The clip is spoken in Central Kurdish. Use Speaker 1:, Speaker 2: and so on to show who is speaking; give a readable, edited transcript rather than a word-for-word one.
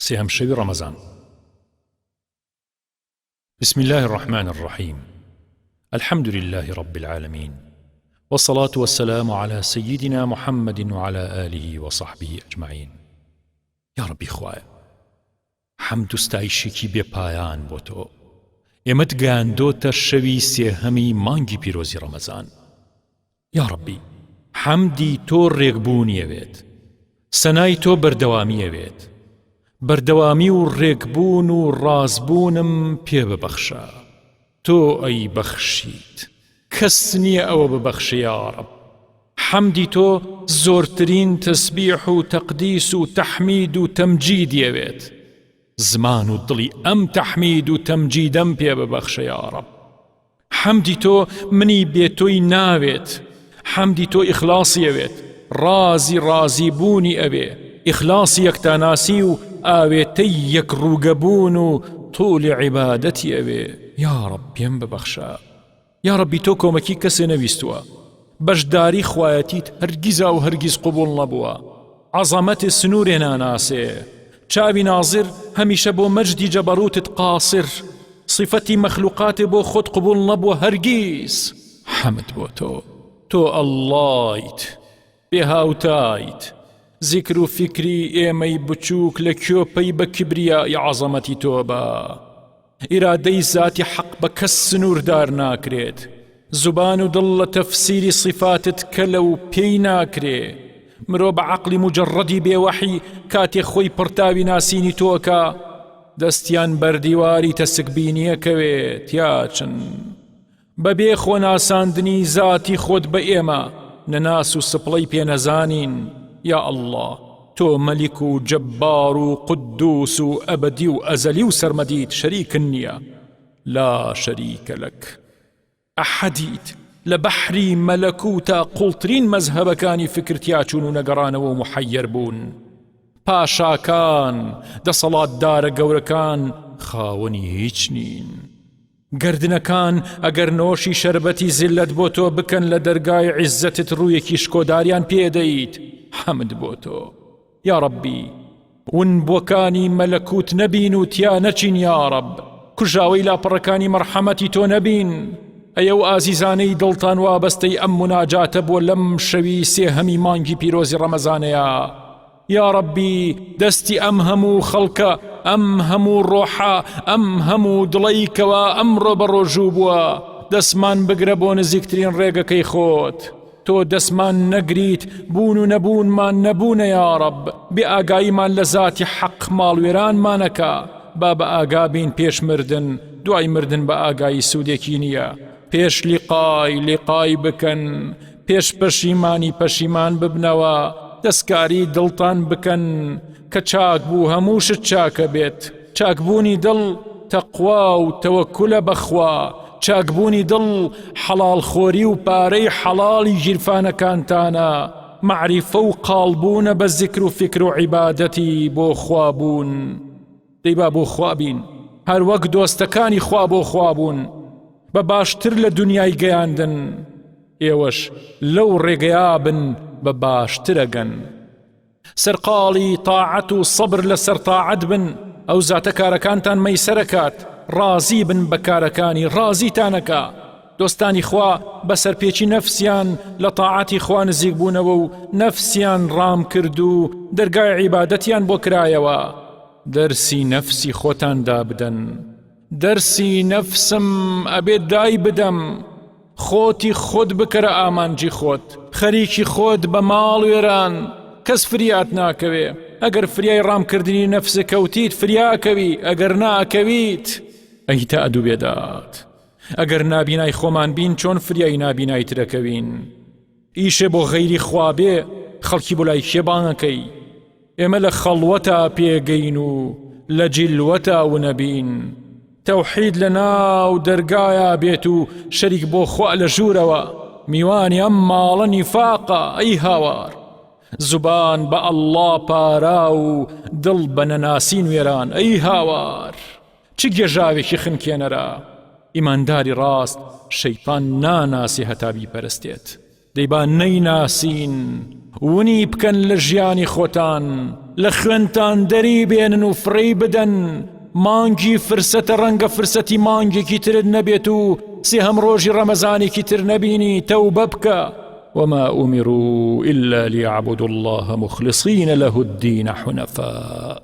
Speaker 1: سێهەم شەوی ڕەمەزان. بسم الله الرحمن الرحيم. الحمد لله رب العالمين، والصلاة والسلام على سيدنا محمد وعلى آله وصحبه أجمعين. يا ربي خوايا حمد استعيشكي بپایان بۆ تۆ. ئێمەت گەیاندۆتە شەوی سێهەمی مانگی پیرۆزی ڕەمەزان. یا ربی حەمدی تۆ ڕێکبوونیەوێت، سەنای تۆ بەردەوامیەوێت. بەردەوامی و ڕێکبوون و ڕازبوونم پێ ببەخشە. تۆ ئەی بەخشیت، کەس نییە ئەوە ببەخشە یا رب. حەمدی تۆ زۆرترین تەسبیح و تەقدیس و تەحمید و تەمجیدیەوێت. زمان و دڵی ئەم تەحمید و تەمجیدەم پێ ببەخشە یا رب. حەمدی تۆ منی بێتۆی ناوێت، حەمدی تۆ ئیخلاسیەوێت، رازی بوونی ئەوێ، ئیخلاسی یەکتاناسی و ئاوێتەی یەک ڕووگەبوون و طوڵی عیبادەتی ئەوێ. یا رب پێم ببەخشە. یا ربی تۆ کۆمەکی کەسێ نەویستووە، بەشداری خوایەتیت هەرگیزا و هەرگیز قبوڵ نەبووە. عەزەمەتی سنوورێ ناناسێ، چاوی ناظر هەمیشە بۆ مەجدی جەبەروتت قاسر. صفەتی مەخلوقاتێ بۆ خۆت قبوڵ نەبووە هەرگیز. حەمد بۆ تۆ ئەڵڵایت، بێهاوتایت. ذکر و فکری ئێمەی بچووک لە کۆپەی بە کبریای عەزەمەتی تۆ بە. ئیرادەی ذاتی حەق بە کەس سنووردار ناکرێت. زوبان و دڵ لە تەفسیری صفاتت کەلە و پێی ناکرێ. مرۆ بە عەقلی مجەڕەدی بێوەحی کاتێ خۆی پڕتاوی ناسینی تۆکە، دەستیان بەردیواری تەسکبینیەکەوێت یاچن. بەبێ خۆ ناساندنی ذاتی خۆت بە ئێمە نەناس و سپڵەی پێنەزانین. یا الله تۆ مەلیک و جەبار و قودوس و ئەبەدی و ئەزەلی و سەرمەدیت شەریکن نییە، لا شەریکە لەک. ئەحەدیت لە بەحری مەلەکوتە قوڵترین مەزهەبەکانی فکرتیا چوون و نەگەڕانەوە و محەیر بوون. پاشاکان دەسەڵاتدارە گەورەکان خاوەنی هیچ نین. گردنەکان ئەگەر نۆشی شەربەتی زیلەت بۆ تۆ بکەن لە دەرگای عیززەتت ڕوویەکی شکۆداریان پێدەیت. حەمد بۆ تۆ یا ربی. ون بۆکانی مەلەکوت نەبین و تیا نەچین یا رب. کوژاوەی لاپەڕەکانی مەرحەمەتی تۆ نەبین. ئەیە و ئازیزانەی دڵتان وابەستەی ئەم مناجاتە بۆ لەم شەوی سێهەمی مانگی پیرۆزی ڕەمەزانەیە. یا ربی دەستی ئەم هەموو خەڵکە، ئەم هەموو ڕۆحە، ئەم هەموو دڵەیکەوە ئەمڕۆ بەڕۆژوو بووە، دەسمان بگرە بۆ نزیکترین ڕێگەکەی خۆت. تۆ دەسمان نەگریت، بوون و نەبوونمان نەبوونە یا رب. بێ ئاگاییمان لە ذاتی حەق ماڵوێرانمانەکە. با بە ئاگا بین پێش مردن، دوای مردن بە ئاگایی سوودێکی نییە. پێش لیقای بکەن، پێش پەشیمانی پەشیمان ببنەوە. دەستکاری دڵتان بکەن کە چاک بوو هەمووشت چاکە بێت. چاکبوونی دڵ تەقوا و تەوەکولە بەخوا. چاکبوونی دڵ حەڵال خۆری و پارەی حەڵاڵی ژیرفانەکانتانە. معریفە و قاڵبوونە بە ذکر و فکر و عیبادەتی بۆ خوا بوون. دەیبا بۆ خوا بین، هەر وەک دۆستەکانی خوا بۆ خوا بوون، بە باشتر لە دنیای گەیاندن. ئێوەش لەو ڕێگەیا بن بە باشترەگەن. سەرقاڵی تاعەت و سەبر لەسەر تاعەت بن. ئەو زاتە کارەکانتان مەیسەرەکات. رازی بن بە کارەکانی رازیتانەکە. دۆستانی خوا بەسەر پێچی نەفسیان لە تاعەتی خوا نزیک بوونەوە و نەفسیان ڕام کرد و دەرگای عیبادەتیان بۆ کرایەوە. دەرسی نەفسی خۆتاندا بدەن. دەرسی نەفسم ئەبێت دای بدەم. خۆتی خۆت بکەرە ئامانجی خۆت. خەریکی خۆت بە ماڵ وێران. کەس فریات ناکەوێ. ئەگەر فریای ڕامکردنی نەفسە کەوتیت فریاکەوی، ئەگەر ناکەویت ئەی تا ئەدوو بێدات. ئەگەر نابینای خۆمان بین چۆن فریای نابینای ترەکەوین. ئیشێ بۆ غەیری خوا بێ خەڵکی بۆ لای کێبانەکەی. ئێمە لە خەڵوەتە پێگەین و لە جیلوەتە ونەبین. تەوحید لە ناو دەرگایە بێت و شەریک بۆ خوا لە ژوورەوە. میوانی ئەم ماڵە نیفاقە ئەی هاوار. زوبان بە ئەڵڵا پارا و دڵ بە نەناسین وێران ئەی هاوار. چ گێژاوێکی خنکێنەرە. ئیمانداری ڕاست شەیطان ناناسی هەتا بیپەرستێت. دەیبا نەیناسین ونی بکەن لە ژیانی خۆتان. لە خوێنتان دەری بێنن و فڕی بدەن مانگی فرسەتە ڕەنگە فرسەتی مانگێکی ترت نەبێت و سێهەم ڕۆژی ڕەمەزانێکی تر نەبینی تەوبە بکە وما أمروا إلا ليعبدوا الله مخلصين له الدين حنفاء